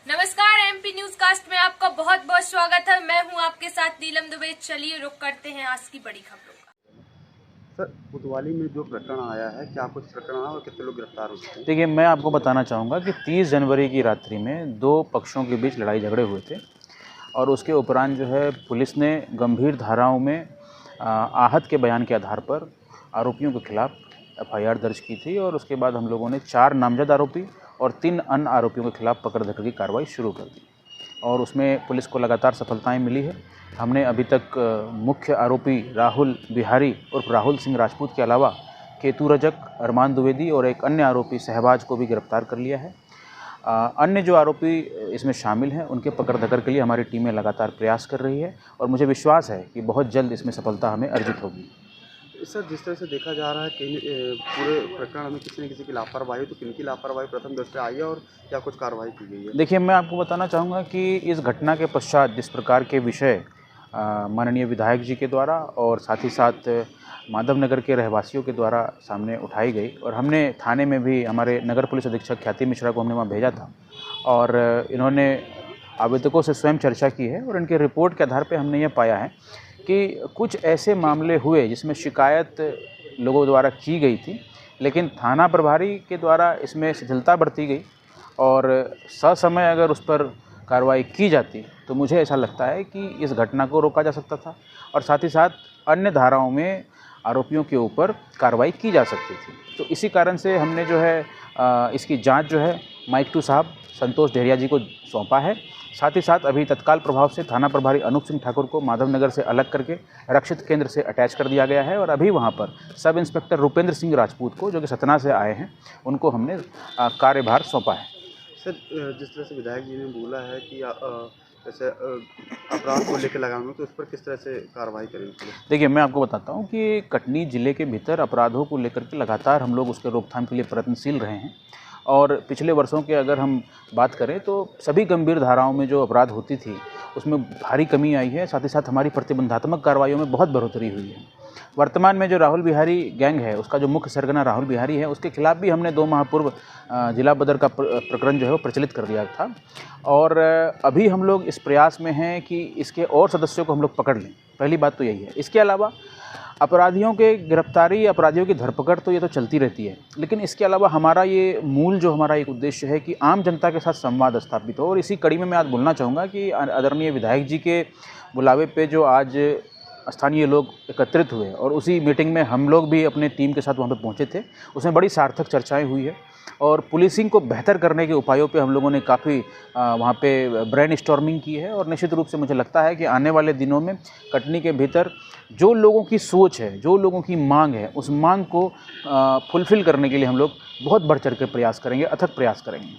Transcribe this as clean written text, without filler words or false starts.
नमस्कार, MP news cast में आपका बहुत बहुत स्वागत है। मैं हूं आपके साथ नीलम दुबे। चलिए रुक करते हैं आज की बड़ी खबरों का। सर, कोतवाली में जो प्रकरण आया है, क्या कुछ प्रकरण आया और कितने लोग गिरफ्तार हो चुके हैं? देखिए, मैं आपको बताना चाहूँगा कि 30 जनवरी की रात्रि में दो पक्षों के बीच लड़ाई झगड़े हुए थे और उसके उपरांत जो है पुलिस ने गंभीर धाराओं में आहत के बयान के आधार पर आरोपियों के खिलाफ एफआईआर दर्ज की थी और उसके बाद हम लोगों ने 4 नामजद आरोपी और 3 अन्य आरोपियों के खिलाफ पकड़ धकड़ की कार्रवाई शुरू कर दी और उसमें पुलिस को लगातार सफलताएं मिली है। हमने अभी तक मुख्य आरोपी राहुल बिहारी उर्फ राहुल सिंह राजपूत के अलावा केतु रजक, अरमान द्विवेदी और एक अन्य आरोपी शहबाज को भी गिरफ्तार कर लिया है। अन्य जो आरोपी इसमें शामिल हैं उनके पकड़ धकड़ के लिए हमारी टीमें लगातार प्रयास कर रही है और मुझे विश्वास है कि बहुत जल्द इसमें सफलता हमें अर्जित होगी। सर, जिस तरह से देखा जा रहा है कहीं पूरे प्रकरण में किसी न किसी की लापरवाही, तो किनकी लापरवाही प्रथम दृष्टया आई है और क्या कुछ कार्रवाई की गई है? देखिए, मैं आपको बताना चाहूँगा कि इस घटना के पश्चात जिस प्रकार के विषय माननीय विधायक जी के द्वारा और साथ ही साथ माधवनगर के रहवासियों के द्वारा सामने उठाई गई और हमने थाने में भी हमारे नगर पुलिस अधीक्षक ख्याति मिश्रा को हमने वहाँ भेजा था और इन्होंने आवेदकों से स्वयं चर्चा की है और इनके रिपोर्ट के आधार पे हमने ये पाया है कि कुछ ऐसे मामले हुए जिसमें शिकायत लोगों द्वारा की गई थी, लेकिन थाना प्रभारी के द्वारा इसमें शिथिलता बरती गई और ससमय अगर उस पर कार्रवाई की जाती तो मुझे ऐसा लगता है कि इस घटना को रोका जा सकता था और साथ ही साथ अन्य धाराओं में आरोपियों के ऊपर कार्रवाई की जा सकती थी। तो इसी कारण से हमने जो है इसकी जांच जो है माइक 2 साहब संतोष डेहरिया जी को सौंपा है। साथ ही साथ अभी तत्काल प्रभाव से थाना प्रभारी अनूप सिंह ठाकुर को माधवनगर से अलग करके रक्षित केंद्र से अटैच कर दिया गया है और अभी वहां पर सब इंस्पेक्टर रुपेंद्र सिंह राजपूत को, जो कि सतना से आए हैं, उनको हमने कार्यभार सौंपा है। सर, जिस तरह से विधायक जी ने बोला है कि जैसे अपराध को लेकर लगाएंगे, तो उस पर किस तरह से कार्रवाई करेंगे? देखिए, मैं आपको बताता हूँ कि कटनी ज़िले के भीतर अपराधों को लेकर के लगातार हम लोग उसके रोकथाम के लिए प्रयत्नशील रहे हैं और पिछले वर्षों के अगर हम बात करें तो सभी गंभीर धाराओं में जो अपराध होती थी उसमें भारी कमी आई है। साथ ही साथ हमारी प्रतिबंधात्मक कार्रवाइयों में बहुत बढ़ोतरी हुई है। वर्तमान में जो राहुल बिहारी गैंग है, उसका जो मुख्य सरगना राहुल बिहारी है, उसके खिलाफ भी हमने 2 माह पूर्व जिला बदर का प्रकरण जो है वो प्रचलित कर दिया था और अभी हम लोग इस प्रयास में हैं कि इसके और सदस्यों को हम लोग पकड़ लें। पहली बात तो यही है। इसके अलावा अपराधियों के गिरफ्तारी, अपराधियों की धरपकड़ तो ये तो चलती रहती है, लेकिन इसके अलावा हमारा ये मूल जो हमारा एक उद्देश्य है कि आम जनता के साथ संवाद स्थापित हो और इसी कड़ी में मैं आज बोलना चाहूँगा कि आदरणीय विधायक जी के बुलावे पे जो आज स्थानीय लोग एकत्रित हुए और उसी मीटिंग में हम लोग भी अपने टीम के साथ वहाँ पे पहुँचे थे, उसमें बड़ी सार्थक चर्चाएं हुई है और पुलिसिंग को बेहतर करने के उपायों पे हम लोगों ने काफ़ी वहाँ पे ब्रेन स्टॉर्मिंग की है और निश्चित रूप से मुझे लगता है कि आने वाले दिनों में कटनी के भीतर जो लोगों की सोच है, जो लोगों की मांग है, उस मांग को फुलफ़िल करने के लिए हम लोग बहुत बढ़ चढ़ के प्रयास करेंगे, अथक प्रयास करेंगे।